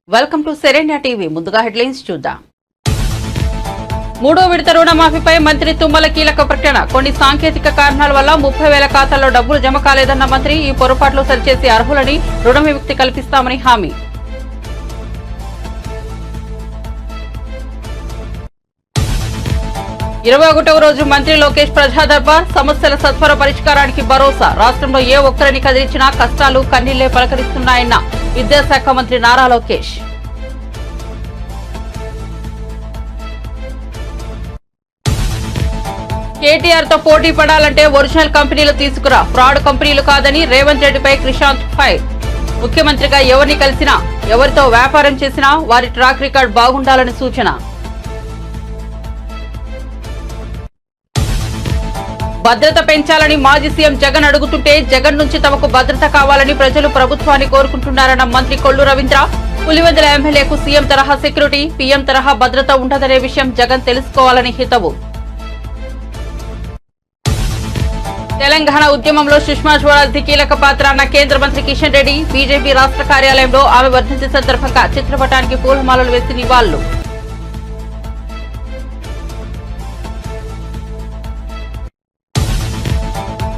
Welcome to Serenya TV. ముందుగా headlines చూద్దాం. మూడో విడత రుణమాఫీపై మంత్రి తుమ్మల కీలక ప్రకటన. కొన్ని సాంకేతిక కారణాల వల్ల 30,000 ఖాతాల్లో డబ్బులు జమ కాలేదన్న మంత్రి. ఈ పొరపాట్లు సరిచేసి అర్హులని రుణ విముక్తి కల్పిస్తామని హామీ. 21వ రోజు మంత్రి లోకేష్ ప్రజా దర్బార్. సమస్యల సత్వర పరిష్కారానికి భరోసా. రాష్ట్రంలో ఏ ఒక్కరిని కదిలించినా కష్టాలు కన్నీళ్లే పలకరిస్తున్నాయన్న విద్యాశాఖ మంత్రి నారా లోకేష్. కేటీఆర్ తో పోటీ పడాలంటే ఒరిజినల్ కంపెనీలు తీసుకురా, ఫ్రాడ్ కంపెనీలు కాదని రేవంత్ రెడ్డిపై క్రిషాంత్ ఫైర్. ముఖ్యమంత్రిగా ఎవరిని కలిసినా ఎవరితో వ్యాపారం చేసినా వారి ట్రాక్ రికార్డ్ బాగుండాలని సూచన. భద్రత పెంచాలని మాజీ సీఎం జగన్ అడుగుతుంటే జగన్ నుంచి తమకు భద్రత కావాలని ప్రజలు ప్రభుత్వాన్ని కోరుకుంటున్నారన్న మంత్రి కొల్లు రవీంద్ర. పులివెందుల ఎమ్మెల్యేకు సీఎం తరహా సెక్యూరిటీ, పీఎం తరహా భద్రత ఉండదనే విషయం జగన్ తెలుసుకోవాలని హితవు. తెలంగాణ ఉద్యమంలో సుష్మా స్వరాజ్ కీలక పాత్ర అన్న కేంద్ర మంత్రి కిషన్ రెడ్డి. బీజేపీ రాష్ట్ర కార్యాలయంలో ఆమె వర్ధంతి సందర్భంగా చిత్రపటానికి పూలమాలలు వేసి నివాళులు.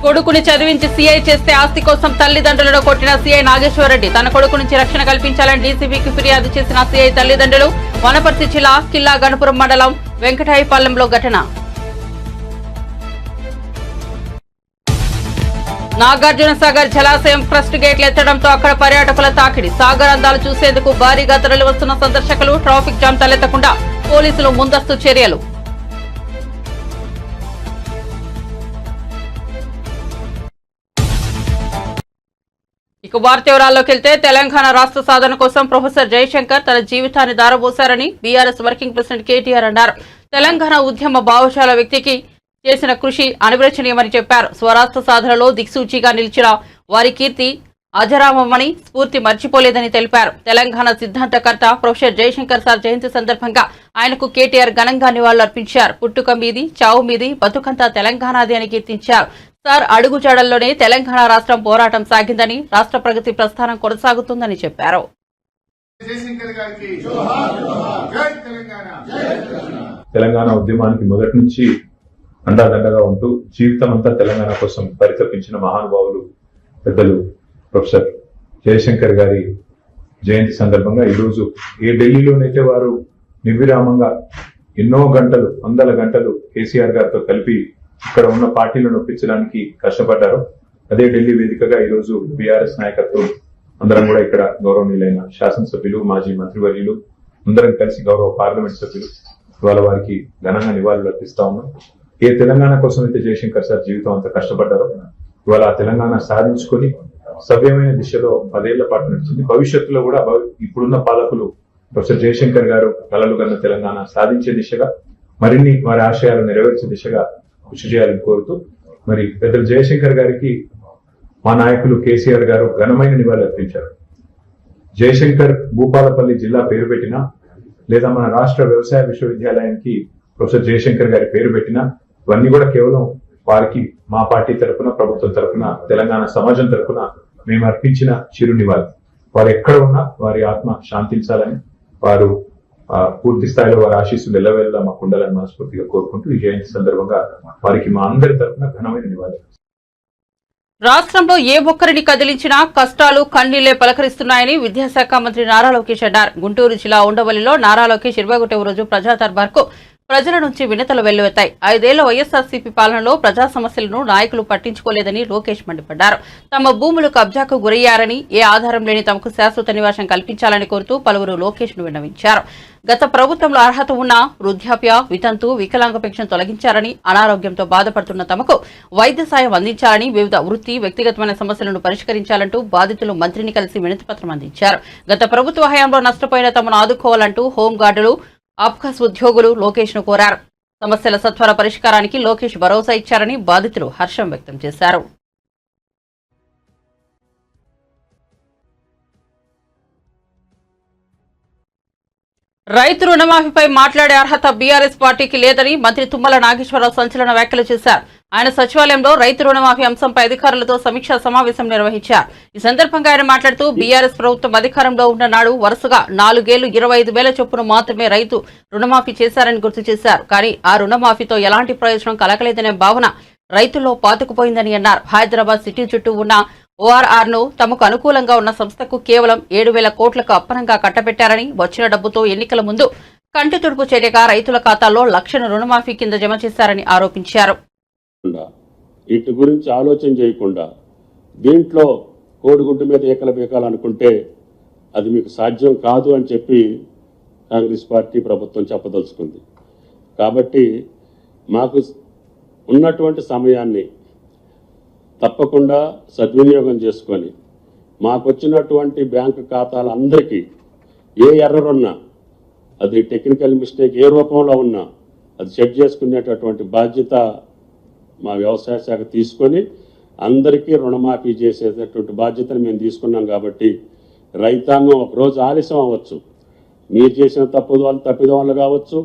కొడుకుని చదివించి సీఐ చేస్తే ఆస్తి కోసం తల్లిదండ్రులను కొట్టిన సీఐ నాగేశ్వరరెడ్డి. తన కొడుకు నుంచి రక్షణ కల్పించాలని డీసీపీకి ఫిర్యాదు చేసిన సీఐ తల్లిదండ్రులు. వనపర్తి జిల్లా కిల్లా గణపురం మండలం వెంకటాయపాలెంలో ఘటన. నాగార్జున సాగర్ జలాశయం క్రస్ట్ గేట్లు ఎత్తడంతో అక్కడ పర్యాటకుల తాకిడి. సాగర్ అందాలు చూసేందుకు భారీగా తరలివస్తున్న సందర్శకులు. ట్రాఫిక్ జామ్ తలెత్తకుండా పోలీసులు ముందస్తు చర్యలు. ఇక వార్త వివరాల్లోకి వెళ్తే తెలంగాణ రాష్ట్ర సాధన కోసం ప్రొఫెసర్ జయశంకర్ తన జీవితాన్ని దారబోశారని బీఆర్ఎస్ వర్కింగ్ ప్రెసిడెంట్ కేటీఆర్ అన్నారు. తెలంగాణ ఉద్యమ భావజాల వ్యక్తికి చేసిన కృషి అనిర్వచనీయమని చెప్పారు. స్వరాష్ట్ర సాధనలో దిక్సూచిగా నిలిచిన వారి కీర్తి అజరామమని, స్ఫూర్తి మర్చిపోలేదని తెలిపారు. తెలంగాణ సిద్ధాంతకర్త ప్రొఫెసర్ జయశంకర్ సార్ జయంతి సందర్భంగా ఆయనకు కేటీఆర్ ఘనంగా నివాళులర్పించారు. పుట్టుక మీది, చావు మీది, బతుకంతా తెలంగాణది అని కీర్తించారు. సార్ అడుగుజాడల్లోనే తెలంగాణ రాష్ట్రం పోరాటం సాగిందని, రాష్ట్ర ప్రగతి ప్రస్థానం కొనసాగుతుందని చెప్పారు. తెలంగాణ ఉద్యమానికి మొదటి నుంచి అండాదండగా ఉంటూ జీవితం అంతా తెలంగాణ కోసం పరితపించిన మహానుభావులు పెద్దలు ప్రొఫెసర్ జయశంకర్ గారి జయంతి సందర్భంగా ఈరోజు ఏ ఢిల్లీలోనైతే వారు నిర్విరామంగా ఎన్నో గంటలు, వందల గంటలు కేసీఆర్ గారితో కలిపి ఇక్కడ ఉన్న పార్టీలను ఒప్పించడానికి కష్టపడ్డారు, అదే ఢిల్లీ వేదికగా ఈరోజు బీఆర్ఎస్ నాయకత్వం అందరం కూడా ఇక్కడ గౌరవనీయులైన శాసనసభ్యులు, మాజీ మంత్రివర్యులు అందరం కలిసి గౌరవ పార్లమెంట్ సభ్యులు ఇవాళ వారికి ఘనంగా నివాళులు అర్పిస్తా ఉన్నాం. ఏ తెలంగాణ కోసం అయితే జయశంకర్ సార్ జీవితం అంతా కష్టపడ్డారో ఇవాళ ఆ తెలంగాణ సాధించుకొని సవ్యమైన దిశలో 10 ఏళ్ల పాటు నడిచింది. భవిష్యత్తులో కూడా ఇప్పుడున్న పాలకులు ప్రొఫెసర్ జయశంకర్ గారు కలలు కన్న తెలంగాణ సాధించే దిశగా మరిన్ని వారి ఆశయాలు నెరవేర్చే దిశగా కృషి చేయాలని కోరుతూ మరి పెద్దలు జయశంకర్ గారికి మా నాయకులు కేసీఆర్ గారు ఘనమైన నివాళులు అర్పించారు. జయశంకర్ భూపాలపల్లి జిల్లా పేరు పెట్టినా లేదా మన రాష్ట్ర వ్యవసాయ విశ్వవిద్యాలయానికి ప్రొఫెసర్ జయశంకర్ గారి పేరు పెట్టినా ఇవన్నీ కూడా కేవలం వారికి మా పార్టీ తరఫున, ప్రభుత్వం తరఫున, తెలంగాణ సమాజం తరఫున మేము అర్పించిన చిరు నివాళి. వారు ఎక్కడ ఉన్నా వారి ఆత్మ శాంతించాలని, వారు పూర్తి స్థాయిలో వారి ఆశీస్సులు ఎల్లవేళలా మాకు ఉండాలని మనస్ఫూర్తిగా కోరుకుంటూ ఈ జయంతి సందర్భంగా వారికి మా అందరి తరఫున ఘనమైన నివాళి. రాష్ట్రంలో ఏ ఒక్కరిని కదిలించినా కష్టాలు కన్నీళ్లే పలకరిస్తున్నాయని విద్యాశాఖ మంత్రి నారా లోకేష్ అన్నారు. గుంటూరు జిల్లా ఉండవల్లిలో నారా లోకేష్ 21వ రోజు ప్రజా దర్బార్కు ప్రజల నుంచి వినతులు వెల్లువెత్తాయి. 5 ఏళ్ల వైఎస్ఆర్సీపీ పాలనలో ప్రజా సమస్యలను నాయకులు పట్టించుకోలేదని లోకేష్ మండిపడ్డారు. తమ భూములు కబ్జాకు గురయ్యారని, ఏ ఆధారం లేని తమకు శాశ్వత నివాసం కల్పించాలని కోరుతూ పలువురు లోకేష్ ను విన్నవించారు. గత ప్రభుత్వంలో అర్హత ఉన్న వృద్ధాప్య, వితంతు, వికలాంగ పెన్షన్ తొలగించారని, అనారోగ్యంతో బాధపడుతున్న తమకు వైద్య సాయం అందించాలని, వివిధ వృత్తి, వ్యక్తిగతమైన సమస్యలను పరిష్కరించాలంటూ బాధితులు మంత్రిని కలిసి వినతిపత్రం అందించారు. గత ప్రభుత్వ హయాంలో నష్టపోయిన తమను ఆదుకోవాలంటూ హోంగార్డులు, అబ్కాస్ ఉద్యోగులు లోకేష్ ను కోరారు. సమస్యల సత్వర పరిష్కారానికి లోకేష్ భరోసా ఇచ్చారని బాధితులు హర్షం వ్యక్తం చేశారు. రైతు రుణమాఫీపై మాట్లాడే అర్హత బీఆర్ఎస్ పార్టీకి లేదని మంత్రి తుమ్మల నాగేశ్వరరావు సంచలన వ్యాఖ్యలు చేశారు. ఆయన సచివాలయంలో రైతు రుణమాఫీ అంశంపై అధికారులతో సమీక్షా సమావేశం నిర్వహించారు. ఈ సందర్భంగా ఆయన మాట్లాడుతూ బీఆర్ఎస్ ప్రభుత్వం అధికారంలో ఉన్న నాడు వరుసగా 4 ఏళ్లు 25,000 చొప్పున మాత్రమే రైతు రుణమాఫీ చేశారని గుర్తు చేశారు. కానీ ఆ రుణమాఫీతో ఎలాంటి ప్రయోజనం కలగలేదనే భావన రైతుల్లో పాతుకుపోయిందని అన్నారు. హైదరాబాద్ సిటీ చుట్టూ ఉన్న ఓఆర్ఆర్ ను తమకు అనుకూలంగా ఉన్న సంస్థకు కేవలం 7,000 కోట్లకు అప్పనంగా కట్టబెట్టారని, వచ్చిన డబ్బుతో ఎన్నికల ముందు కంటి తుడుపు చర్యగా రైతుల ఖాతాల్లో లక్షను రుణమాఫీ కింద జమ చేశారని ఆరోపించారు. వీటి గురించి ఆలోచన చేయకుండా దీంట్లో కోడిగుడ్డు మీద ఏకల బీకాలనుకుంటే అది మీకు సాధ్యం కాదు అని చెప్పి కాంగ్రెస్ పార్టీ ప్రభుత్వం చెప్పదలుచుకుంది. కాబట్టి మాకు ఉన్నటువంటి సమయాన్ని తప్పకుండా సద్వినియోగం చేసుకొని మాకు వచ్చినటువంటి బ్యాంకు ఖాతాలందరికీ ఏ ఎర్రర్ ఉన్నా, అది టెక్నికల్ మిస్టేక్ ఏ రూపంలో ఉన్నా అది సెట్ చేసుకునేటటువంటి బాధ్యత మా వ్యవసాయ శాఖ తీసుకొని అందరికీ రుణమాఫీ చేసేటటువంటి బాధ్యతను మేము తీసుకున్నాం. కాబట్టి రైతాంగం ఒకరోజు ఆలస్యం అవ్వచ్చు, మీరు చేసిన తప్పిదం వల్ల కావచ్చు,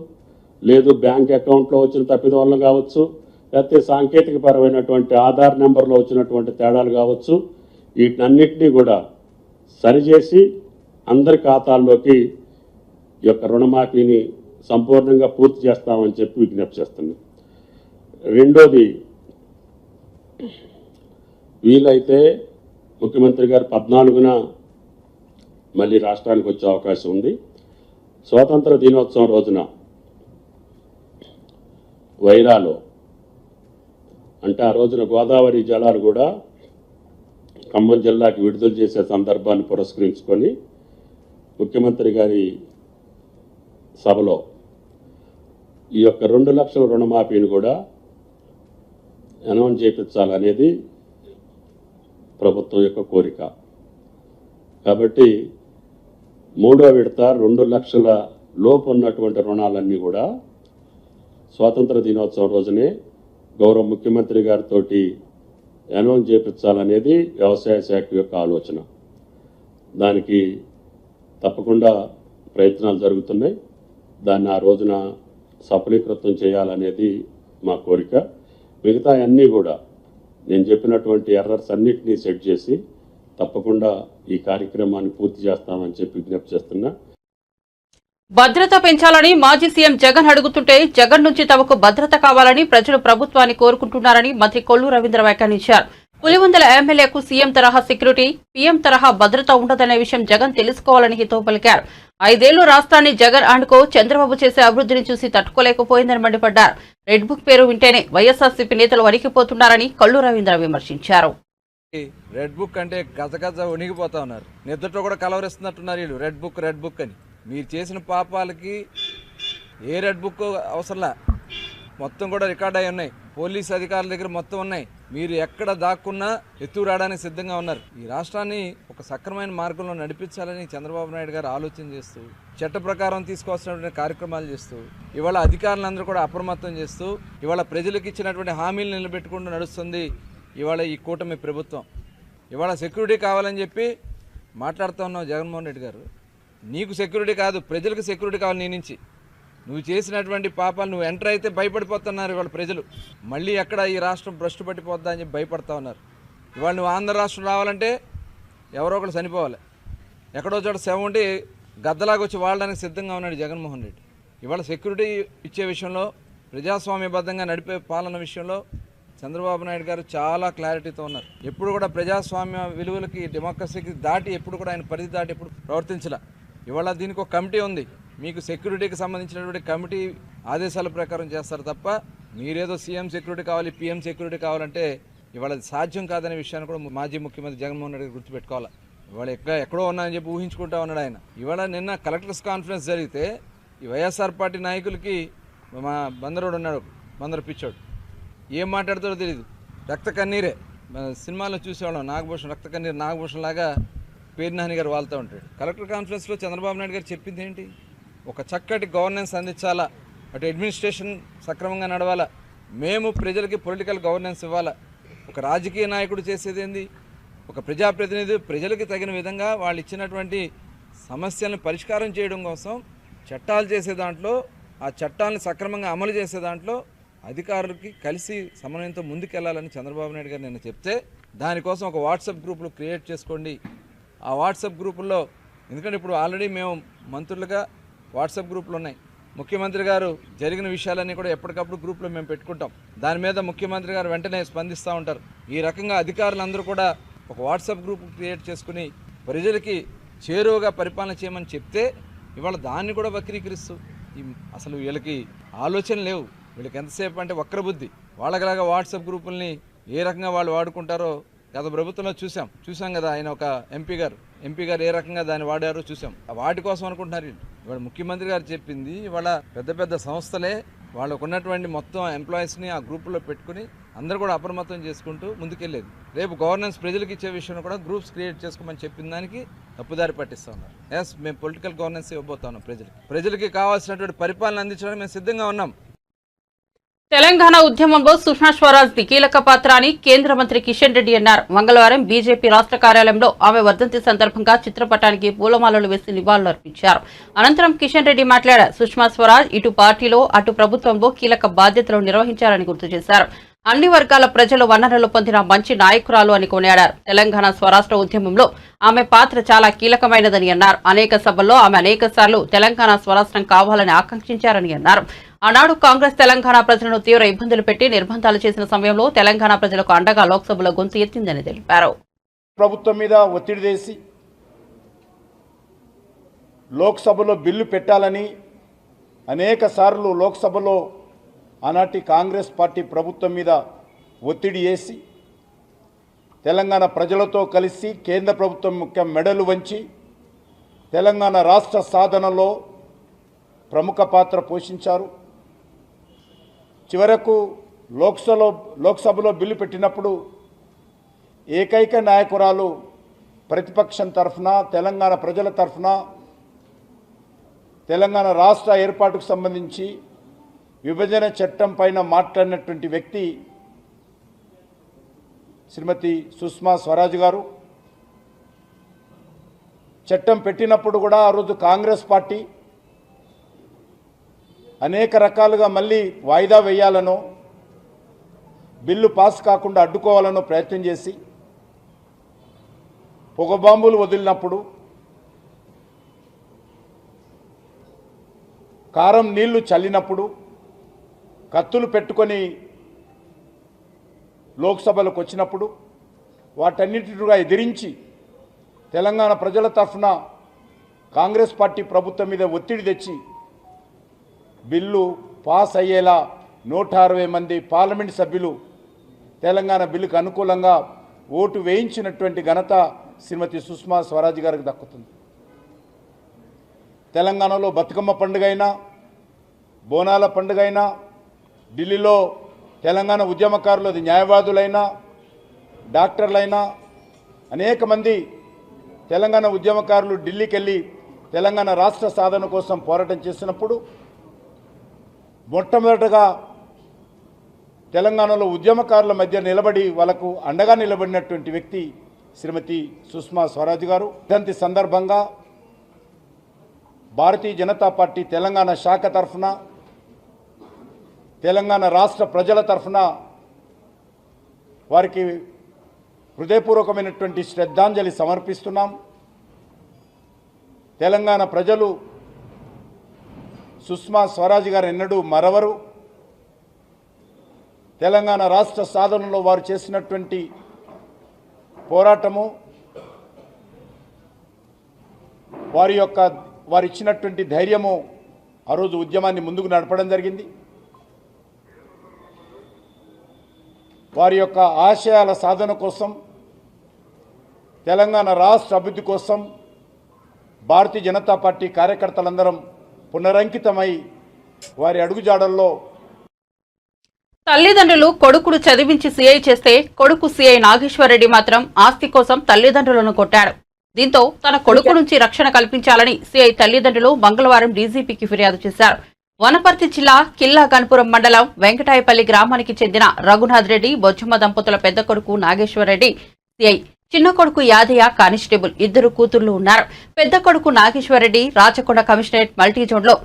లేదు బ్యాంక్ అకౌంట్లో వచ్చిన తప్పిదం వల్ల కావచ్చు, లేకపోతే సాంకేతిక పరమైనటువంటి ఆధార్ నెంబర్లో వచ్చినటువంటి తేడాలు కావచ్చు, వీటన్నిటినీ కూడా సరిచేసి అందరి ఖాతాల్లోకి ఈ యొక్క రుణమాఫీని సంపూర్ణంగా పూర్తి చేస్తామని చెప్పి విజ్ఞప్తి చేస్తున్నాం. రెండోది, వీలైతే ముఖ్యమంత్రి గారు 14న మళ్ళీ రాష్ట్రానికి వచ్చే అవకాశం ఉంది. స్వాతంత్ర దినోత్సవం రోజున వైరాలో, అంటే ఆ రోజున గోదావరి జలాలు కూడా ఖమ్మం జిల్లాకి విడుదల చేసే సందర్భాన్ని పురస్కరించుకొని ముఖ్యమంత్రి గారి సభలో ఈ యొక్క 2 లక్షల రుణమాఫీని కూడా అనౌన్స్ చేయించాలనేది ప్రభుత్వం యొక్క కోరిక. కాబట్టి 3వ విడత 2 లక్షల లోపు ఉన్నటువంటి రుణాలన్నీ కూడా స్వాతంత్ర దినోత్సవం రోజునే గౌరవ ముఖ్యమంత్రి గారితో అనౌన్స్ చేయించాలనేది వ్యవసాయ శాఖ యొక్క ఆలోచన. దానికి తప్పకుండా ప్రయత్నాలు జరుగుతున్నాయి. దాన్ని ఆ రోజున సఫలీకృతం చేయాలనేది మా కోరిక. మిగతా అన్నీ కూడా నేను చెప్పినటువంటి ఎర్రర్స్ అన్నిటినీ సెట్ చేసి తప్పకుండా ఈ కార్యక్రమాన్ని పూర్తి చేస్తామని చెప్పి విజ్ఞప్తి చేస్తున్నా. భద్రత పెంచాలని మాజీ సీఎం జగన్ అడుగుతుంటే జగన్ నుంచి తమకు భద్రత కావాలని ప్రజలు ప్రభుత్వాన్ని కోరుకుంటున్నారని మంత్రి కొల్లు రవీంద్ర వ్యాఖ్యానించారు. పులివెందుల ఎమ్మెల్యేకు సీఎం తరహా సెక్యూరిటీ, పీఎం తరహా భద్రత ఉండదనే విషయం జగన్ తెలుసుకోవాలని హితవు పలికారు. 5 ఏళ్లు రాష్ట్రాన్ని జగన్ అండుకో చంద్రబాబు చేసే అభివృద్ధిని చూసి తట్టుకోలేకపోయిందని మండిపడ్డారు. రెడ్ బుక్ పేరు వింటేనే వైఎస్ఆర్సీపీ నేతలు వణికిపోతున్నారని కొల్లు రవీంద్ర విమర్శించారు. రెడ్ బుక్ అంటే గజగజ వణిగిపోతా ఉన్నారు. నిద్రతో కూడా కలవరిస్తున్నట్టున్నారు వీళ్ళు. రెడ్ బుక్ అని మీరు చేసిన పాపాలకి ఏ రెడ్ బుక్ అవసరంలా, మొత్తం కూడా రికార్డ్ అయి ఉన్నాయి. పోలీస్ అధికారుల దగ్గర మొత్తం ఉన్నాయి. మీరు ఎక్కడ దాక్కున్నా ఎత్తు రావడానికి సిద్ధంగా ఉన్నారు. ఈ రాష్ట్రాన్ని ఒక సక్రమైన మార్గంలో నడిపించాలని చంద్రబాబు నాయుడు గారు ఆలోచన చేస్తూ, చట్ట ప్రకారం తీసుకోవాల్సినటువంటి కార్యక్రమాలు చేస్తూ, ఇవాళ అధికారులందరూ కూడా అప్రమత్తం చేస్తూ, ఇవాళ ప్రజలకు ఇచ్చినటువంటి హామీలు నిలబెట్టుకుంటూ నడుస్తుంది ఇవాళ ఈ కూటమి ప్రభుత్వం. ఇవాళ సెక్యూరిటీ కావాలని చెప్పి మాట్లాడుతూ ఉన్నావు జగన్మోహన్ రెడ్డి గారు. నీకు సెక్యూరిటీ కాదు, ప్రజలకు సెక్యూరిటీ కావాలి. నీ నుంచి నువ్వు చేసినటువంటి పాపాలు నువ్వు ఎంటర్ అయితే భయపడిపోతున్నారు ఇవాళ ప్రజలు. మళ్ళీ ఎక్కడ ఈ రాష్ట్రం భ్రష్టు పట్టిపోద్దా అని చెప్పి భయపడతా ఉన్నారు. ఇవాళ నువ్వు ఆంధ్ర రాష్ట్రం రావాలంటే ఎవరో ఒకరు చనిపోవాలి. ఎక్కడో చోట శవం ఉంటే గద్దలాగా వచ్చి వాడడానికి సిద్ధంగా ఉన్నాడు జగన్మోహన్ రెడ్డి. ఇవాళ సెక్యూరిటీ ఇచ్చే విషయంలో, ప్రజాస్వామ్యబద్ధంగా నడిపే పాలన విషయంలో చంద్రబాబు నాయుడు గారు చాలా క్లారిటీతో ఉన్నారు. ఎప్పుడు కూడా ప్రజాస్వామ్య విలువలకి, డెమోక్రసీకి దాటి ఎప్పుడు కూడా ఆయన పరిధి దాటి ఎప్పుడు ప్రవర్తించలే. ఇవాళ దీనికి ఒక కమిటీ ఉంది. మీకు సెక్యూరిటీకి సంబంధించినటువంటి కమిటీ ఆదేశాల ప్రకారం చేస్తారు తప్ప మీరేదో సీఎం సెక్యూరిటీ కావాలి, పీఎం సెక్యూరిటీ కావాలంటే ఇవాళ సాధ్యం కాదనే విషయాన్ని కూడా మాజీ ముఖ్యమంత్రి జగన్మోహన్ రెడ్డి గుర్తుపెట్టుకోవాలి. ఇవాళ ఎక్కడో ఉన్నాయని చెప్పి ఊహించుకుంటా ఉన్నాడు ఆయన. ఇవాళ నిన్న కలెక్టర్స్ కాన్ఫరెన్స్ జరిగితే ఈ వైఎస్ఆర్ పార్టీ నాయకులకి మా బందరోడు ఉన్నాడు, బందరు పిచ్చోడు, ఏం మాట్లాడతాడో తెలియదు. రక్త కన్నీరే. సినిమాలో చూసేవాళ్ళం, నాగభూషణ్ రక్త కన్నీరు నాగభూషణ్ లాగా పేర్నాని గారు వాళ్తూ ఉంటాడు. కలెక్టర్ కాన్ఫరెన్స్లో చంద్రబాబు నాయుడు గారు చెప్పింది ఏంటి? ఒక చక్కటి గవర్నెన్స్ అందించాలా, అటు అడ్మినిస్ట్రేషన్ సక్రమంగా నడవాలా, మేము ప్రజలకి పొలిటికల్ గవర్నెన్స్ ఇవ్వాలా. ఒక రాజకీయ నాయకుడు చేసేది ఏంది? ఒక ప్రజాప్రతినిధి ప్రజలకి తగిన విధంగా వాళ్ళు ఇచ్చినటువంటి సమస్యలను పరిష్కారం చేయడం కోసం చట్టాలు చేసే దాంట్లో, ఆ చట్టాలను సక్రమంగా అమలు చేసే దాంట్లో అధికారులకి కలిసి సమన్వయంతో ముందుకెళ్లాలని చంద్రబాబు నాయుడు గారు నిన్న చెప్తే దానికోసం ఒక వాట్సాప్ గ్రూపులు క్రియేట్ చేసుకోండి. ఆ వాట్సాప్ గ్రూపుల్లో, ఎందుకంటే ఇప్పుడు ఆల్రెడీ మేము మంత్రులుగా వాట్సాప్ గ్రూపులు ఉన్నాయి. ముఖ్యమంత్రి గారు జరిగిన విషయాలన్నీ కూడా ఎప్పటికప్పుడు గ్రూప్లో మేము పెట్టుకుంటాం. దాని మీద ముఖ్యమంత్రి గారు వెంటనే స్పందిస్తూ ఉంటారు. ఈ రకంగా అధికారులందరూ కూడా ఒక వాట్సాప్ గ్రూప్ క్రియేట్ చేసుకుని ప్రజలకి చేరువగా పరిపాలన చేయమని చెప్తే ఇవాళ దాన్ని కూడా వక్రీకరిస్తూ అసలు వీళ్ళకి ఆలోచన లేవు. వీళ్ళకి ఎంతసేపు అంటే వక్ర బుద్ధి. వాళ్ళకిలాగా వాట్సాప్ గ్రూపుల్ని ఏ రకంగా వాళ్ళు వాడుకుంటారో గత ప్రభుత్వంలో చూసాం కదా. ఆయన ఒక ఎంపీ గారు ఏ రకంగా దాన్ని వాడారో చూసాం. వాటి కోసం అనుకుంటున్నారు వీళ్ళు. ఇవాళ ముఖ్యమంత్రి గారు చెప్పింది ఇవాళ పెద్ద సంస్థలే వాళ్ళకు ఉన్నటువంటి మొత్తం ఎంప్లాయీస్ని ఆ గ్రూపుల్లో పెట్టుకుని అందరూ కూడా అప్రమత్తం చేసుకుంటూ ముందుకెళ్ళేది. రేపు గవర్నెన్స్ ప్రజలకు ఇచ్చే విషయంలో కూడా గ్రూప్స్ క్రియేట్ చేసుకోమని చెప్పిన దానికి తప్పుదారి పట్టిస్తూ ఉన్నారు. ఎస్, మేము పొలిటికల్ గవర్నెన్స్ ఇవ్వబోతా ఉన్నాం. ప్రజలకి కావాల్సినటువంటి పరిపాలన అందించడానికి మేము సిద్ధంగా ఉన్నాం. తెలంగాణ ఉద్యమంలో సుష్మా స్వరాజ్ ది కీలక పాత్ర అని కేంద్ర మంత్రి కిషన్ రెడ్డి అన్నారు. మంగళవారం బీజేపీ రాష్ట్ర కార్యాలయంలో ఆమె వర్ధంతి సందర్భంగా చిత్రపటానికి పూలమాలలు వేసి నివాళులర్పించారు. అనంతరం కిషన్ రెడ్డి మాట్లాడారు. సుష్మా స్వరాజ్ ఇటు పార్టీలో అటు ప్రభుత్వంలో కీలక బాధ్యతలు నిర్వహించారని గుర్తు చేశారు. అన్ని వర్గాల ప్రజలు వనరులు పొందిన మంచి నాయకురాలు అని కొనియాడారు. తెలంగాణ స్వరాష్ట్ర ఉద్యమంలో ఆమె పాత్ర చాలా కీలకమైనదని అన్నారు. అనేక సభల్లో ఆమె అనేకసార్లు తెలంగాణ స్వరాష్ట్రం కావాలని ఆకాంక్షించారని అన్నారు. ఆనాడు కాంగ్రెస్ తెలంగాణ ప్రజలను తీవ్ర ఇబ్బందులు పెట్టి నిర్బంధాలు చేసిన సమయంలో తెలంగాణ ప్రజలకు అండగా లోక్సభలో గొంతు ఎత్తిందని తెలిపారు. ప్రభుత్వం మీద ఒత్తిడి చేసి లోక్సభలో బిల్లు పెట్టాలని అనేక సార్లు లోక్సభలో ఆనాటి కాంగ్రెస్ పార్టీ ప్రభుత్వం మీద ఒత్తిడి చేసి తెలంగాణ ప్రజలతో కలిసి కేంద్ర ప్రభుత్వం ముఖ్య మెడలు వంచి తెలంగాణ రాష్ట్ర సాధనలో ప్రముఖ పాత్ర పోషించారు. చివరకు లోక్సభలో బిల్లు పెట్టినప్పుడు ఏకైక నాయకురాలు ప్రతిపక్షం తరఫున తెలంగాణ ప్రజల తరఫున తెలంగాణ రాష్ట్ర ఏర్పాటుకు సంబంధించి విభజన చట్టం పైన మాట్లాడినటువంటి వ్యక్తి శ్రీమతి సుష్మా స్వరాజ్ గారు. చట్టం పెట్టినప్పుడు కూడా ఆ రోజు కాంగ్రెస్ పార్టీ అనేక రకాలుగా మళ్ళీ వాయిదా వేయాలనో బిల్లు పాస్ కాకుండా అడ్డుకోవాలనో ప్రయత్నం చేసి పొగబాంబులు వదిలినప్పుడు కారం నీళ్లు చల్లినప్పుడు కత్తులు పెట్టుకొని లోక్సభలకు వచ్చినప్పుడు వాటన్నిటిగా ఎదిరించి తెలంగాణ ప్రజల తరఫున కాంగ్రెస్ పార్టీ ప్రభుత్వం మీద ఒత్తిడి తెచ్చి బిల్లు పాస్ అయ్యేలా 160 మంది పార్లమెంట్ సభ్యులు తెలంగాణ బిల్లుకు అనుకూలంగా ఓటు వేయించినటువంటి ఘనత శ్రీమతి సుష్మా స్వరాజ్ గారికి దక్కుతుంది. తెలంగాణలో బతుకమ్మ పండుగ అయినా బోనాల పండుగ అయినా ఢిల్లీలో తెలంగాణ ఉద్యమకారులు న్యాయవాదులైనా డాక్టర్లైనా అనేక మంది తెలంగాణ ఉద్యమకారులు ఢిల్లీకి వెళ్ళి తెలంగాణ రాష్ట్ర సాధన కోసం పోరాటం చేసినప్పుడు మొట్టమొదటగా తెలంగాణలో ఉద్యమకారుల మధ్య నిలబడి వాళ్ళకు అండగా నిలబడినటువంటి వ్యక్తి శ్రీమతి సుష్మా స్వరాజ్ గారు. వర్ధంతి సందర్భంగా భారతీయ జనతా పార్టీ తెలంగాణ శాఖ తరఫున తెలంగాణ రాష్ట్ర ప్రజల తరఫున వారికి హృదయపూర్వకమైనటువంటి శ్రద్ధాంజలి సమర్పిస్తున్నాం. తెలంగాణ ప్రజలు సుష్మా స్వరాజ్ గారు ఎన్నడూ మరవరు. తెలంగాణ రాష్ట్ర సాధనలో వారు చేసినటువంటి పోరాటము వారు ఇచ్చినటువంటి ధైర్యము ఆ రోజు ఉద్యమాన్ని ముందుకు నడపడం జరిగింది. వారి యొక్క ఆశయాల సాధన కోసం తెలంగాణ రాష్ట్ర అభివృద్ధి కోసం భారతీయ జనతా పార్టీ కార్యకర్తలందరం పునరంకితమై వారి అడుగుజాడల్లో తల్లిదండ్రులు కొడుకును చదివించి సీఐ చేస్తే కొడుకు సీఐ నాగేశ్వరరెడ్డి మాత్రం ఆస్తి కోసం తల్లిదండ్రులను కొట్టాడు. దీంతో తన కొడుకు నుంచి రక్షణ కల్పించాలని సీఐ తల్లిదండ్రులు మంగళవారం డీజీపీకి ఫిర్యాదు చేశారు. వనపర్తి జిల్లా కిల్లా గన్పురం మండలం వెంకటాయపల్లి గ్రామానికి చెందిన రఘునాథ్ రెడ్డి బొచ్చమ్మ దంపతుల పెద్ద కొడుకు నాగేశ్వరరెడ్డి సీఐ, చిన్న కొడుకు యాదయ్య కానిస్టేబుల్, 2 కూతుళ్లు ఉన్నారు. పెద్ద కొడుకు నాగేశ్వరరెడ్డి రాచకొండ కమిషనరేట్ మల్టీజోన్లో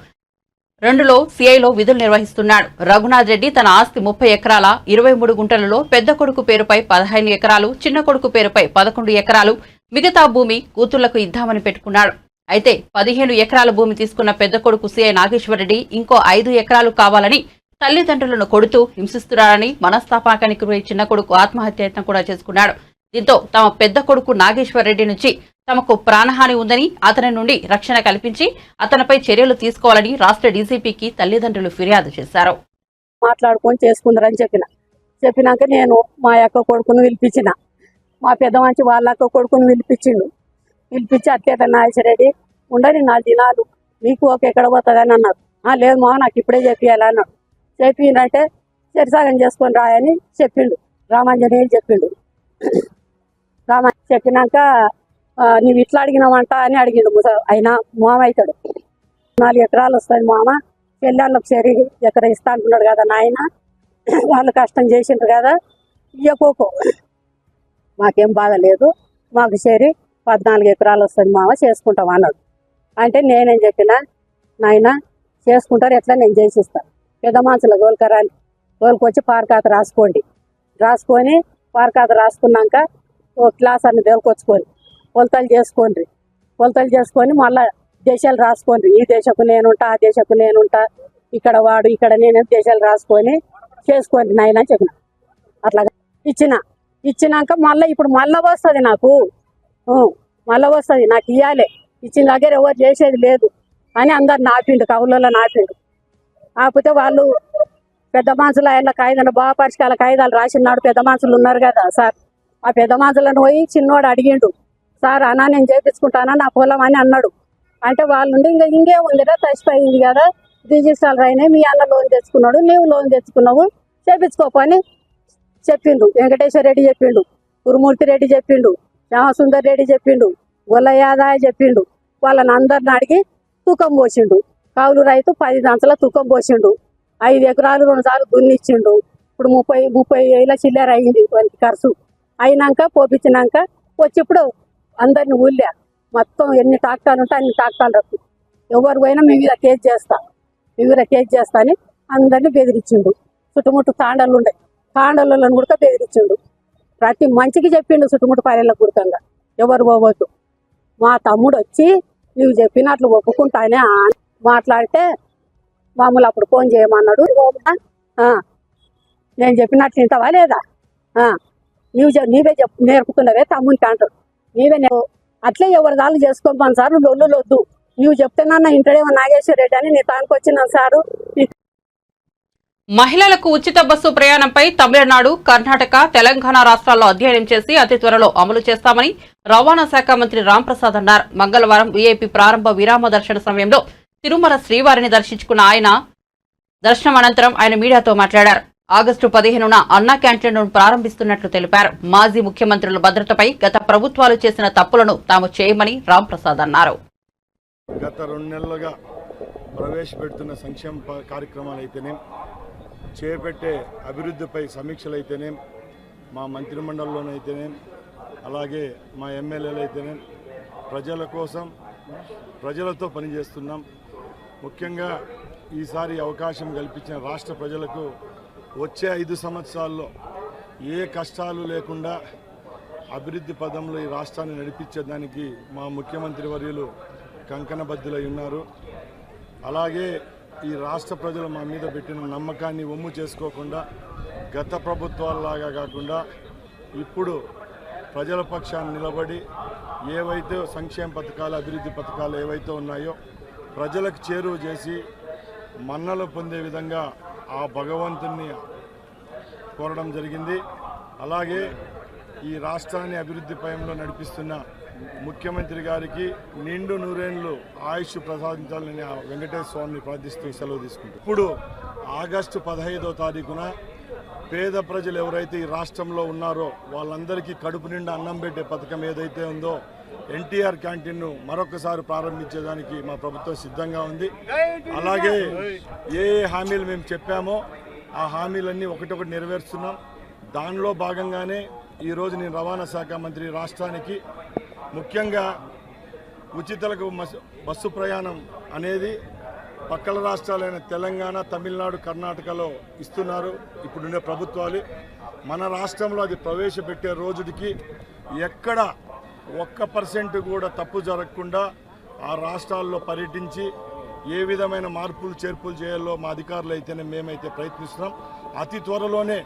2లో సిఐలో విధులు నిర్వహిస్తున్నాడు. రఘునాథ్ రెడ్డి తన ఆస్తి 30 ఎకరాల 23 గుంటలలో పెద్ద కొడుకు పేరుపై 15 ఎకరాలు, చిన్న కొడుకు పేరుపై 11 ఎకరాలు, మిగతా భూమి కూతుళ్లకు ఇద్దామని పెట్టుకున్నాడు. అయితే 15 ఎకరాల భూమి తీసుకున్న పెద్ద కొడుకు సిఐ నాగేశ్వరరెడ్డి ఇంకో 5 ఎకరాలు కావాలని తల్లిదండ్రులను కొడుతూ హింసిస్తున్నాడని మనస్తాపానికి గురై చిన్న కొడుకు ఆత్మహత్యయత్నం కూడా చేసుకున్నాడు. దీంతో తమ పెద్ద కొడుకు నాగేశ్వరరెడ్డి నుంచి తమకు ప్రాణహాని ఉందని, అతని నుండి రక్షణ కల్పించి అతనిపై చర్యలు తీసుకోవాలని రాష్ట్ర డీజీపీకి తల్లిదండ్రులు ఫిర్యాదు చేశారు. మాట్లాడుకొని చేసుకుందరని చెప్పినాక నేను మా అక్క కొడుకును పిలిపించిన, మా పెద్ద మంచి వాళ్ళ అక్క కొడుకును పిలిపించి అట్లేట నాగేశ్వరరెడ్డి ఉండని 4 దినాలు నీకు ఒక ఎక్కడ పోతుందని అన్నారు. లేదు మా నాకు ఇప్పుడే చెప్పియాలి అన్నాడు. చెప్పిందంటే సరిసాగం చేసుకొని రాయని చెప్పిండు. రామాంజనేయులు చెప్పిండు. చెప్పినాక నువ్వు ఇట్లా అడిగినావంట అని అడిగిండు. అయినా మామ అవుతాడు. 4 ఎకరాలు వస్తుంది మామ, పెళ్ళాళ్ళకి సరి ఎకర ఇస్తా అంటున్నాడు కదా నాయన, వాళ్ళు కష్టం చేసిండ్రు కదా, ఇయ్యకోకో మాకేం బాధలేదు, మాకు సరి 14 ఎకరాలు వస్తుంది మామ, చేసుకుంటాం అన్నాడు. అంటే నేనేం చెప్పినా, నాయన చేసుకుంటారు ఎట్లా నేను చేసిస్తాను, పెద్ద మనుషుల గోల్కరాని గోల్కొచ్చి పార్కాత రాసుకొని పార్కాత రాసుకున్నాక ఓ క్లాస్ అన్ని దొరికొచ్చుకొని కొలతలు చేసుకొని మళ్ళీ దేశాలు రాసుకోండి, ఈ దేశకు నేనుంటా, ఆ దేశకు నేనుంటా, ఇక్కడ వాడు ఇక్కడ నేను దేశాలు రాసుకొని చేసుకోండి నాయన చెప్పిన. అట్లాగా ఇచ్చినాక మళ్ళీ ఇప్పుడు మళ్ళీ వస్తుంది నాకు, నాకు ఇవ్వాలి, ఇచ్చిన దగ్గర ఎవరు చేసేది లేదు అని అందరు నాపిండు, కవులలో నాపిండు. కాకపోతే వాళ్ళు పెద్ద మనుషులు ఆయన కాగితాలు బాగా పరిష్కాల కాగితాలు రాసినాడు. పెద్ద మనుషులు ఉన్నారు కదా సార్, ఆ పెద్ద మనుషులను పోయి చిన్నోడు అడిగిండు, సార్ అన్నా నేను చేయించుకుంటానా నా పొలం అని అన్నాడు. అంటే వాళ్ళు ఇంకేముందిరా తచ్చిపోయింది కదా, రిజిస్ట్రాలు అయినాయి, మీ అన్న లోన్ తెచ్చుకున్నాడు, నీవు లోన్ తెచ్చుకున్నావు, చేయించుకోపని చెప్పిండు. వెంకటేశ్వర రెడ్డి చెప్పిండు, గురుమూర్తి రెడ్డి చెప్పిండు, శ్యామసుందర్ రెడ్డి చెప్పిండు, గొల్లయాదాయ చెప్పిండు. వాళ్ళని అందరిని అడిగి తూకం పోసిండు. కౌలు రైతు 10 దంచల తూకం పోసిండు. 5 ఎకరాలు 2 సార్లు దున్నిచ్చిండు. ఇప్పుడు 30 ఏళ్ళ చిల్లర అయింది ఖర్చు. అయినాక పోపించినాక వచ్చి ఇప్పుడు అందరిని ఊళ్ళా మొత్తం ఎన్ని టాక్టాలు ఉంటే అన్ని టాక్టాలు రక్కు, ఎవరు పోయినా మీ మీద కేసు చేస్తా అని అందరినీ బెదిరించిండు. చుట్టుముట్టు తాండలు ఉండే తాండలను కూడా బెదిరించిండు. ప్రతి మంచికి చెప్పిండు చుట్టుముట్టు పల్లెలకు గుర్తంగా ఎవరు పోవద్దు. మా తమ్ముడు వచ్చి నువ్వు చెప్పినట్లు ఒప్పుకుంటానే మాట్లాడితే మామూలు అప్పుడు ఫోన్ చేయమన్నాడు. నేను చెప్పినట్లు వింటావా లేదా, నీవే నేర్పుతున్నవే తమ్మునికి అంటాడు. అట్లే ఎవరి దాళ్ళు చేసుకోమని సార్, లొల్లు వద్దు, నువ్వు చెప్తున్నా ఇంటడేమో నాగేశ్వర రెడ్డి అని నీ తానికి వచ్చినాను సారు. మహిళలకు ఉచిత బస్సు ప్రయాణంపై తమిళనాడు, కర్ణాటక, తెలంగాణ రాష్ట్రాల్లో అధ్యయనం చేసి అతి త్వరలో అమలు చేస్తామని రవాణా శాఖ మంత్రి రాంప్రసాద్ అన్నారు. మంగళవారం వీఐపీ ప్రారంభ విరామ దర్శన సమయంలో తిరుమల శ్రీవారిని దర్శించుకున్న ఆయన దర్శనం అనంతరం ఆయన మీడియాతో మాట్లాడారు. ఆగస్టు 15న అన్నా క్యాంటీన్ను ప్రారంభిస్తున్నట్లు తెలిపారు. మాజీ ముఖ్యమంత్రుల భద్రతపై గత ప్రభుత్వాలు చేసిన తప్పులను తాము చేయమని రాంప్రసాద్ అన్నారు. గత 2 నెలలుగా ప్రవేశపెడుతున్న సంక్షేమ కార్యక్రమాలు అయితేనే, చేపట్టే అభివృద్ధిపై సమీక్షలు అయితేనే, మా మంత్రిమండలిలోనైతేనే, అలాగే మా ఎమ్మెల్యేలు అయితేనే ప్రజల కోసం ప్రజలతో పనిచేస్తున్నాం. ముఖ్యంగా ఈసారి అవకాశం కల్పించిన రాష్ట్ర ప్రజలకు వచ్చే 5 సంవత్సరాల్లో ఏ కష్టాలు లేకుండా అభివృద్ధి పదంలో ఈ రాష్ట్రాన్ని నడిపించేదానికి మా ముఖ్యమంత్రి వర్యులు కంకణబద్దులై ఉన్నారు. అలాగే ఈ రాష్ట్ర ప్రజలు మా మీద పెట్టిన నమ్మకాన్ని ఒమ్ము చేసుకోకుండా గత ప్రభుత్వాలలాగా కాకుండా ఇప్పుడు ప్రజల పక్షాన్ని నిలబడి ఏవైతే సంక్షేమ పథకాలు, అభివృద్ధి పథకాలు ఏవైతే ఉన్నాయో ప్రజలకు చేరువ చేసి మన్నలు పొందే విధంగా ఆ భగవంతుని కోరడం జరిగింది. అలాగే ఈ రాష్ట్రాన్ని అభివృద్ధి పయంలో నడిపిస్తున్న ముఖ్యమంత్రి గారికి నిండు 100 ఏళ్ళు ఆయుష్ ప్రసాదించాలని వెంకటేశ్వర స్వామిని ప్రార్థిస్తూ సెలవు తీసుకుంటాం. ఇప్పుడు ఆగస్టు 15వ తారీఖున పేద ప్రజలు ఎవరైతే ఈ రాష్ట్రంలో ఉన్నారో వాళ్ళందరికీ కడుపు నిండా అన్నం పెట్టే పథకం ఏదైతే ఉందో ఎన్టీఆర్ క్యాంటీన్ను మరొకసారి ప్రారంభించేదానికి మా ప్రభుత్వం సిద్ధంగా ఉంది. అలాగే ఏ హామీలు మేము చెప్పామో ఆ హామీలన్నీ ఒకటొకటి నెరవేరుస్తున్నాం. దానిలో భాగంగానే ఈరోజు నేను రవాణా శాఖ మంత్రి రాష్ట్రానికి ముఖ్యంగా ఉచితలకు బస్సు ప్రయాణం అనేది పక్కల రాష్ట్రాలైన తెలంగాణ, తమిళనాడు, కర్ణాటకలో ఇస్తున్నారు ఇప్పుడుండే ప్రభుత్వాలు. మన రాష్ట్రంలో అది ప్రవేశపెట్టే రోజుకి ఎక్కడ 1% కూడా తప్పు జరగకుండా ఆ రాష్ట్రాల్లో పర్యటించి ఏ విధమైన మార్పులు చేర్పులు చేయాలో మా అధికారులు అయితేనే మేమైతే ప్రయత్నిస్తున్నాం. అతి త్వరలోనే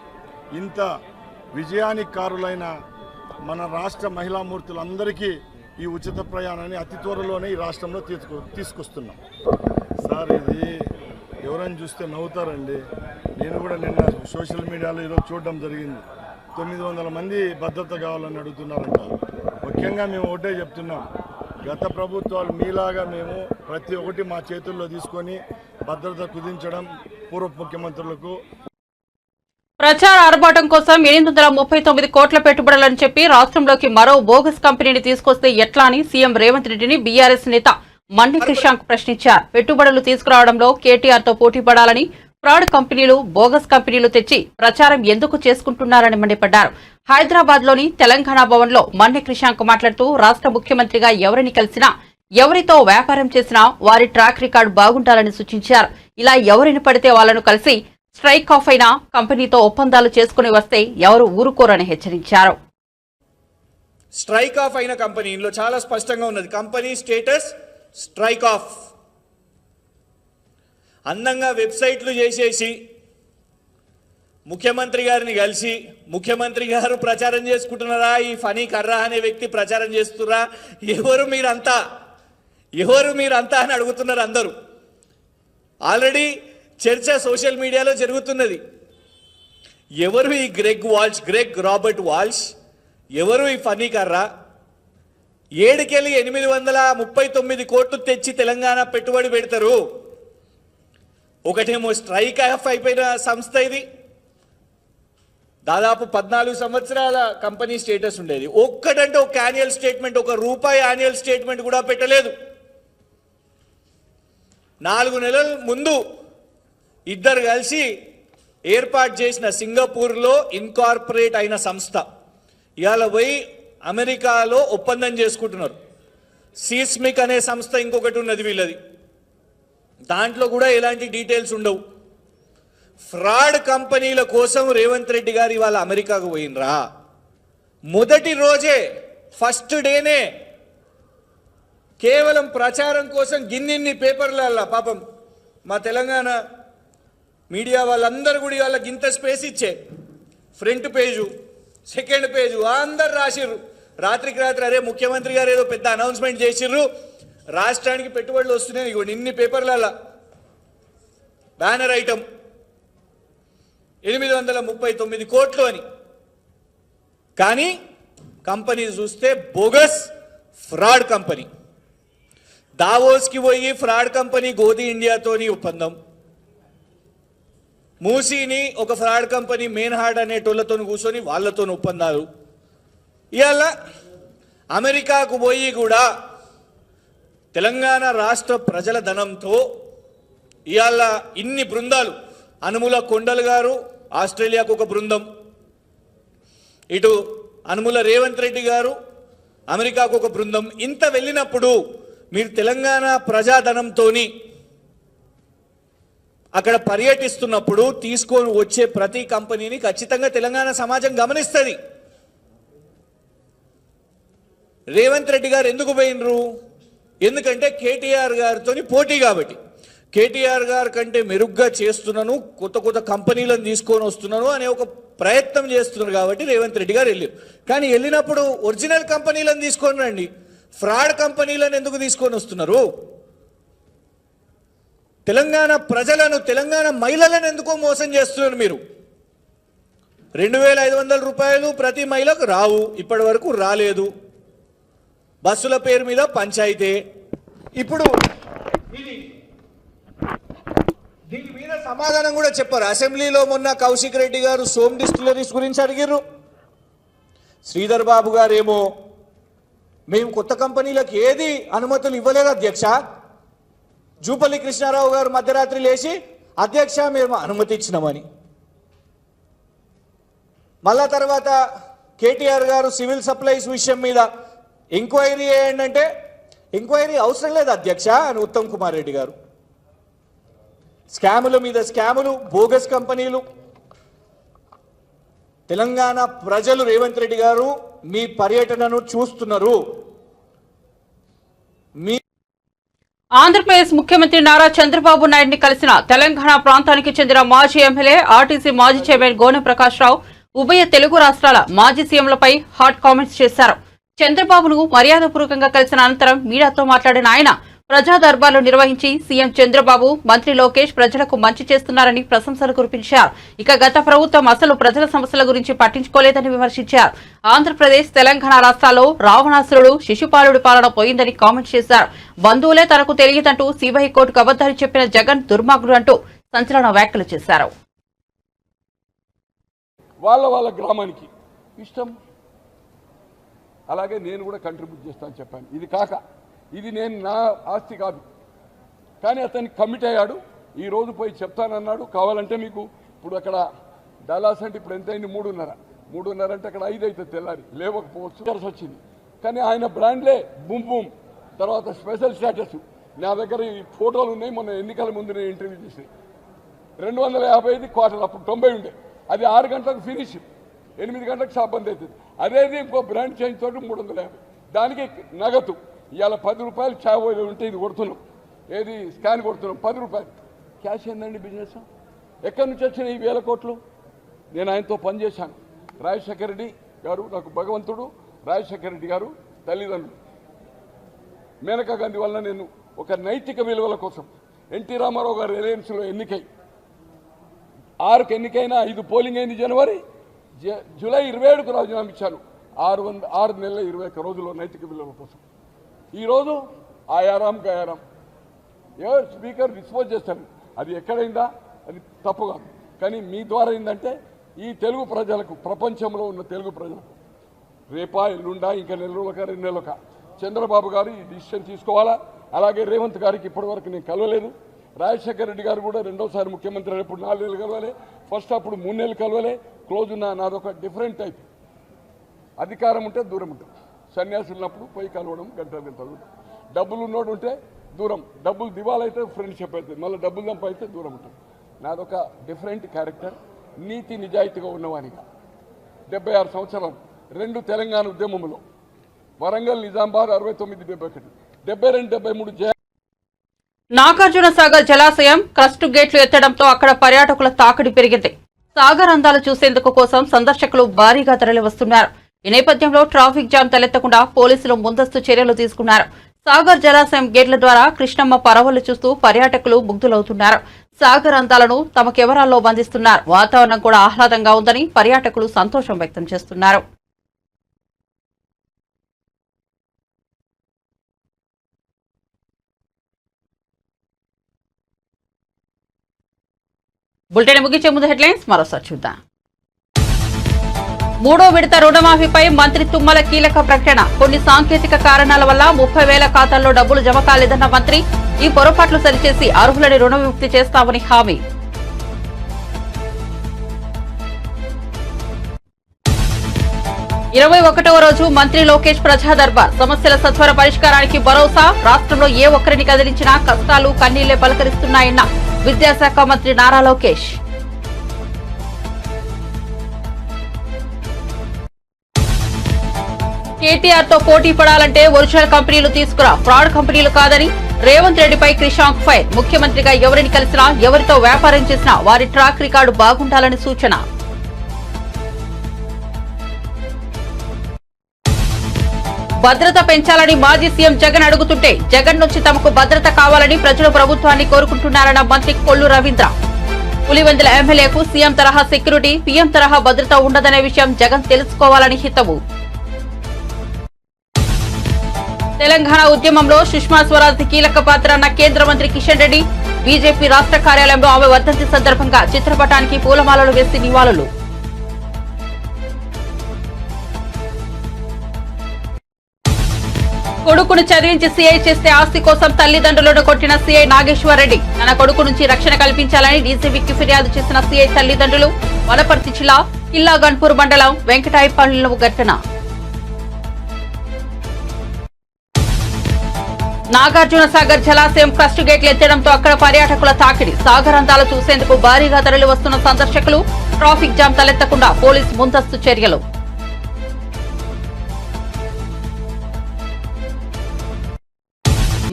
ఇంత విజయానికి కారులైన మన రాష్ట్ర మహిళామూర్తులందరికీ ఈ ఉచిత ప్రయాణాన్ని అతి త్వరలోనే ఈ రాష్ట్రంలో తీసుకొస్తున్నాం. సార్, ఇది ఎవరైనా చూస్తే నవ్వుతారండి. నేను కూడా నిన్న సోషల్ మీడియాలో ఈరోజు చూడడం జరిగింది. 900 మంది భద్రత కావాలని అడుగుతున్నారంట. ముఖ్యంగా మేము ఒకటే చెప్తున్నాం, గత ప్రభుత్వాలు మీలాగా మేము ప్రతి ఒక్కటి మా చేతుల్లో తీసుకొని భద్రత కుదించడం పూర్వ ముఖ్యమంత్రులకు. ప్రచార ఆర్భాటం కోసం 839 కోట్ల పెట్టుబడులని చెప్పి రాష్ట్రంలోకి మరో బోగస్ కంపెనీని తీసుకొస్తే ఎట్లా అని సీఎం రేవంత్ రెడ్డిని బీఆర్ఎస్ నేత మన్ని క్రిషాంక్ ప్రశ్నించారు. పెట్టుబడులు తీసుకురావడంలో కేటీఆర్ తో పోటీ పడాలని ఫ్రాడ్ కంపెనీలు, బోగస్ కంపెనీలు తెచ్చి ప్రచారం ఎందుకు చేసుకుంటున్నారని మండిపడ్డారు. హైదరాబాద్ లోని తెలంగాణ భవన్ లో మన్ని క్రిషాంక్ మాట్లాడుతూ రాష్ట్ర ముఖ్యమంత్రిగా ఎవరిని కలిసినా, ఎవరితో వ్యాపారం చేసినా వారి ట్రాక్ రికార్డు బాగుండాలని సూచించారు. ఇలా ఎవరిని పడితే వాళ్లను కలిసి స్ట్రైక్ ఆఫ్ అయిన కంపెనీతో ఒప్పందాలు చేసుకుని వస్తే ఎవరు ఊరుకోరని హెచ్చరించారు. స్ట్రైక్ ఆఫ్ అయిన కంపెనీలో చాలా స్పష్టంగా ఉన్నది, కంపెనీ స్టేటస్ స్ట్రైక్ ఆఫ్. అందంగా వెబ్సైట్లు చేసేసి ముఖ్యమంత్రి గారిని కలిసి, ముఖ్యమంత్రి గారు ప్రచారం చేసుకుంటున్నారా, ఈ ఫనీ కర్రా అనే వ్యక్తి ప్రచారం చేస్తున్నారా, ఎవరు మీరంతా అని అడుగుతున్నారు అందరూ. ఆల్రెడీ చర్చ సోషల్ మీడియాలో జరుగుతున్నది. ఎవరు ఈ గ్రెగ్ రాబర్ట్ వాల్ష్, ఎవరు ఈ ఫనీ కర్రా, 7కెళ్ళి 839 కోట్లు తెచ్చి తెలంగాణ పెట్టుబడి పెడతారు. ఒకటేమో స్ట్రైక్ ఆఫ్ అయిపోయిన సంస్థ ఇది, దాదాపు 14 సంవత్సరాల కంపెనీ స్టేటస్ ఉండేది. ఒక్కటంటే ఒక యాన్యువల్ స్టేట్మెంట్, ₹1 యాన్యువల్ స్టేట్మెంట్ కూడా పెట్టలేదు. 4 నెలల ముందు ఇద్దరు కలిసి ఏర్పాటు చేసిన సింగపూర్లో ఇన్కార్పొరేట్ అయిన సంస్థ ఇవాళ పోయి అమెరికాలో ఒప్పందం చేసుకుంటున్నారు. సీస్మిక్ అనే సంస్థ ఇంకొకటి ఉన్నది వీళ్ళది, దాంట్లో కూడా ఎలాంటి డీటెయిల్స్ ఉండవు. ఫ్రాడ్ కంపెనీల కోసం రేవంత్ రెడ్డి గారు ఇవాళ అమెరికాకు పోయినరా? మొదటి రోజే, ఫస్ట్ డేనే కేవలం ప్రచారం కోసం గిన్నిన్ని పేపర్ల పాపం మా తెలంగాణ మీడియా వాళ్ళందరూ కూడా ఇవాళ గింత స్పేస్ ఇచ్చే ఫ్రంట్ పేజు, సెకండ్ పేజు అందరు రాసిర్రు. రాత్రికి రాత్రి అరే ముఖ్యమంత్రి గారు ఏదో పెద్ద అనౌన్స్మెంట్ చేసిర్రు, రాష్ట్రానికి పెట్టుబడులు వస్తున్నాయి, ఇగో ఇన్ని పేపర్లలో బ్యానర్ ఐటమ్ 839 కోట్లు అని. కానీ కంపెనీ చూస్తే బోగస్ ఫ్రాడ్ కంపెనీ. దావోస్కి పోయి ఫ్రాడ్ కంపెనీ గోధి ఇండియాతోని ఒప్పందం, మూసీని ఒక ఫ్రాడ్ కంపెనీ మెయిన్హార్ట్ అనేటోళ్లతో కూర్చొని వాళ్ళతో ఒప్పందాలు. ఇవాళ అమెరికాకు పోయి కూడా తెలంగాణ రాష్ట్ర ప్రజల ధనంతో ఇవాళ ఇన్ని బృందాలు, అనుముల కొండలు గారు ఆస్ట్రేలియాకు ఒక బృందం, ఇటు అనుముల రేవంత్ రెడ్డి గారు అమెరికాకు ఒక బృందం. ఇంత వెళ్ళినప్పుడు మీరు తెలంగాణ ప్రజాధనంతోని అక్కడ పర్యటిస్తున్నప్పుడు తీసుకొని వచ్చే ప్రతి కంపెనీని ఖచ్చితంగా తెలంగాణ సమాజం గమనిస్తుంది. రేవంత్ రెడ్డి గారు ఎందుకు పోయినరు? ఎందుకంటే కేటీఆర్ గారితో పోటీ కాబట్టి. కేటీఆర్ గారి కంటే మెరుగ్గా చేస్తున్నాను, కొత్త కంపెనీలను తీసుకొని వస్తున్నాను అనే ఒక ప్రయత్నం చేస్తున్నారు కాబట్టి రేవంత్ రెడ్డి గారు వెళ్ళారు. కానీ వెళ్ళినప్పుడు ఒరిజినల్ కంపెనీలను తీసుకొని రండి, ఫ్రాడ్ కంపెనీలను ఎందుకు తీసుకొని వస్తున్నారు? తెలంగాణ ప్రజలను, తెలంగాణ మహిళలను ఎందుకో మోసం చేస్తున్నారు మీరు. 2500 రూపాయలు ప్రతి మహిళకు రావు, ఇప్పటి వరకు రాలేదు. బస్సుల పేరు మీద పంచాయితీ. ఇప్పుడు దీని మీద సమాధానం కూడా చెప్పారు. అసెంబ్లీలో మొన్న కౌశిక్ రెడ్డి గారు సోమ్ డిస్టిలరీస్ గురించి అడిగారు. శ్రీధర్ బాబు గారేమో మేము కొత్త కంపెనీలకు ఏది అనుమతులు ఇవ్వలేదు అధ్యక్ష. జూపల్లి కృష్ణారావు గారు మధ్యరాత్రి లేచి అధ్యక్ష మేము అనుమతి ఇచ్చినామని. మళ్ళా తర్వాత కేటీఆర్ గారు సివిల్ సప్లైస్ విషయం మీద ఎంక్వైరీ చేయండి అంటే ఎంక్వైరీ అవసరం లేదు అధ్యక్ష అని ఉత్తమ్ కుమార్ రెడ్డి గారు. స్కాముల మీద స్కాములు, బోగస్ కంపెనీలు. తెలంగాణ ప్రజలు రేవంత్ రెడ్డి గారు మీ పర్యటనను చూస్తున్నారు. మీ ఆంధ్రప్రదేశ్ ముఖ్యమంత్రి నారా చంద్రబాబు నాయుడిని కలిసిన తెలంగాణ ప్రాంతానికి చెందిన మాజీ ఎమ్మెల్యే ఆర్టీసీ మాజీ చైర్మన్ గోనె ప్రకాష్ రావు ఉభయ తెలుగు రాష్ట్రాల మాజీ సీఎంలపై హాట్ కామెంట్స్ చేశారు. చంద్రబాబును మర్యాదపూర్వకంగా కలిసిన అనంతరం మీడియాతో మాట్లాడిన ఆయన ప్రజా దర్బార్లు నిర్వహించి సీఎం చంద్రబాబు, మంత్రి లోకేష్ ప్రజలకు మంచి చేస్తున్నారని ప్రశంసలు కురిపించారు. ఇక గత ప్రభుత్వం అసలు ప్రజల సమస్యల గురించి పట్టించుకోలేదని విమర్శించారు. ఆంధ్రప్రదేశ్, తెలంగాణ రాష్ట్రాల్లో రావణాసురుడు, శిశుపాలుడి పాలన పోయిందని కామెంట్ చేశారు. బంధువులే తనకు తెలియదంటూ సిబిఐ కోర్టుకు అబద్దాలు చెప్పిన జగన్ దుర్మార్గుడు అంటూ సంచలన వ్యాఖ్యలు చేశారు. వాళ్ళ గ్రామానికి ఇష్టం, అలాగే నేను కూడా కంట్రిబ్యూట్ చేస్తాను చెప్పాను. ఇది కాక ఇది నేను నా ఆస్తి కాదు, కానీ అతనికి కమిట్ అయ్యాడు. ఈరోజు పోయి చెప్తానన్నాడు. కావాలంటే మీకు ఇప్పుడు అక్కడ డలాస్ అంటే ఇప్పుడు ఎంత అయింది? 3:30 అంటే అక్కడ 5 అవుతుంది తెల్లారి, లేవకపోవచ్చు వచ్చింది. కానీ ఆయన బ్రాండ్లే బూమ్ బూమ్, తర్వాత స్పెషల్ స్టేటస్. నా దగ్గర ఈ ఫోటోలు ఉన్నాయి. మొన్న ఎన్నికల ముందు నేను ఇంటర్వ్యూ చేసి 255 క్వార్టర్, అప్పుడు 90 ఉండే. అది 6 గంటలకు ఫినిష్, 8 గంటలకు షాప్ బంద్ అవుతుంది. అదేది ఇంకో బ్రాండ్ చేంజ్ తోటి 350. దానికి నగదు. ఇవాళ 10 రూపాయలు చాయ్ ఉంటే ఇది కొడుతున్నాం, ఏది స్కాన్ కొడుతున్నాం 10 రూపాయలు. క్యాష్ ఏందండి బిజినెస్? ఎక్కడి నుంచి వచ్చినాయి ఈ 1000 కోట్లు? నేను ఆయనతో పనిచేశాను. రాజశేఖర రెడ్డి గారు నాకు భగవంతుడు, రాజశేఖర రెడ్డి గారు తల్లిదండ్రులు. మేనకా గాంధీ వల్ల నేను ఒక నైతిక విలువల కోసం ఎన్టీ రామారావు గారు రిలయన్స్లో ఎన్నికై 6కు ఎన్నికైనా 5 పోలింగ్ అయింది. జూలై 27కు రాజీనామా ఇచ్చాను. 6 నెలల 21 రోజుల్లో నైతిక విలువల కోసం. ఈరోజు ఆయారాం గయారాం ఎవరు స్పీకర్ డిస్పోజ్ చేస్తారు. అది ఎక్కడైందా? అది తప్పు కాదు. కానీ మీ ద్వారా ఏంటంటే ఈ తెలుగు ప్రజలకు, ప్రపంచంలో ఉన్న తెలుగు ప్రజలకు రేపా ఎల్లుండా ఇంకా 2 నెలలక 2 నెలలక చంద్రబాబు గారు ఈ డిసిషన్ తీసుకోవాలా. అలాగే రేవంత్ గారికి ఇప్పటివరకు నేను కలవలేదు. రాజశేఖర రెడ్డి గారు కూడా రెండోసారి ముఖ్యమంత్రి అయినప్పుడు 4 నెలలు కలవాలి, ఫస్ట్ అప్పుడు 3 నెలలు కలవాలి. క్లోజ్ ఉన్న నాదొక డిఫరెంట్ టైప్. అధికారం ఉంటే దూరం ఉంటుంది, సన్యాసి ఉన్నప్పుడు పోయి కలవడం గంటలు. డబ్బులు ఉన్నోడు ఉంటే దూరం, డబ్బులు దివాలైతే ఫ్రెండ్షిప్ అవుతుంది, మళ్ళీ డబ్బులు దంపైతే దూరం ఉంటుంది. నాదొక డిఫరెంట్ క్యారెక్టర్, నీతి నిజాయితీగా ఉన్నవానిగా. 76 సంవత్సరాలు 2 తెలంగాణ ఉద్యమంలో వరంగల్, నిజామాబాద్ 69, 71, 72, 73 నాగార్జున సాగర్ జలాశయం క్రస్ట్ గేట్లు ఎత్తడంతో అక్కడ పర్యాటకుల తాకిడి పెరిగింది. సాగర్ అందాలు చూసేందుకు కోసం సందర్శకులు భారీగా తరలివస్తున్నారు. ఈ నేపథ్యంలో ట్రాఫిక్ జామ్ తలెత్తకుండా పోలీసులు ముందస్తు చర్యలు తీసుకున్నారు. సాగర్ జలాశయం గేట్ల ద్వారా కృష్ణమ్మ పరవళ్లు చూస్తూ పర్యాటకులు ముగ్ధులవుతున్నారు. సాగర్ అందాలను తమ కెమెరాల్లో బంధిస్తున్నారు. వాతావరణం కూడా ఆహ్లాదంగా ఉందని పర్యాటకులు సంతోషం వ్యక్తం చేస్తున్నారు. బులెటిన్ ముగించే ముందు హెడ్లైన్స్ మరోసారి చూద్దాం. 3వ విడత రుణమాఫీపై మంత్రి తుమ్మల కీలక ప్రకటన. కొన్ని సాంకేతిక కారణాల వల్ల 30,000 ఖాతాల్లో డబ్బులు జమ కాలేదన్న మంత్రి. ఈ పొరపాట్లు సరిచేసి అర్హులని రుణ విముక్తి చేస్తామని హామీ. 21వ రోజు మంత్రి లోకేష్ ప్రజా దర్బార్. సమస్యల సత్వర పరిష్కారానికి భరోసా. రాష్ట్రంలో ఏ ఒక్కరిని కదిలించినా కష్టాలు కన్నీళ్లే పలకరిస్తున్నాయన్న విద్యాశాఖ మంత్రి నారా లోకేష్. కేటీఆర్ తో పోటీ పడాలంటే ఒరిజినల్ కంపెనీలు తీసుకురా, ఫ్రాడ్ కంపెనీలు కాదని రేవంత్ రెడ్డిపై క్రిషాంక్ ఫైర్. ముఖ్యమంత్రిగా ఎవరిని కలిసినా, ఎవరితో వ్యాపారం చేసినా వారి ట్రాక్ రికార్డు బాగుండాలని సూచన. భద్రత పెంచాలని మాజీ సీఎం జగన్ అడుగుతుంటే జగన్ నుంచి తమకు భద్రత కావాలని ప్రజలు ప్రభుత్వాన్ని కోరుకుంటున్నారన్న మంత్రి కొల్లు రవీంద్ర. పులివెందుల ఎమ్మెల్యేకు సీఎం తరహా సెక్యూరిటీ, పీఎం తరహా భద్రత ఉండదనే విషయం జగన్ తెలుసుకోవాలని హితవు. తెలంగాణ ఉద్యమంలో సుష్మా స్వరాజ్ కీలక పాత్ర అన్న కేంద్ర మంత్రి కిషన్ రెడ్డి. బీజేపీ రాష్ట్ర కార్యాలయంలో ఆమె వర్ధంతి సందర్భంగా చిత్రపటానికి పూలమాలలు వేసి నివాళులు. కొడుకును చదివించి సీఐ చేస్తే ఆస్తి కోసం తల్లిదండ్రులను కొట్టిన సీఐ నాగేశ్వర్ రెడ్డి. తన కొడుకు నుంచి రక్షణ కల్పించాలని డీసీబీకి ఫిర్యాదు చేసిన సీఐ తల్లిదండ్రులు. వనపర్తి జిల్లా కిల్లా గన్పూర్ మండలం వెంకటాయపల్లిలో ఘటన. నాగార్జున సాగర్ జలాశయం క్రస్ట్ గేట్లు ఎత్తడంతో అక్కడ పర్యాటకుల తాకిడి. సాగర్ అందాలు చూసేందుకు భారీగా తరలి వస్తున్న సందర్శకులు. ట్రాఫిక్ జామ్ తలెత్తకుండా పోలీస్ ముందస్తు చర్యలు.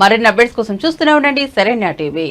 మరిన్ని అప్డేట్స్ కోసం చూస్తూనే ఉండండి శరణ్య టీవీ.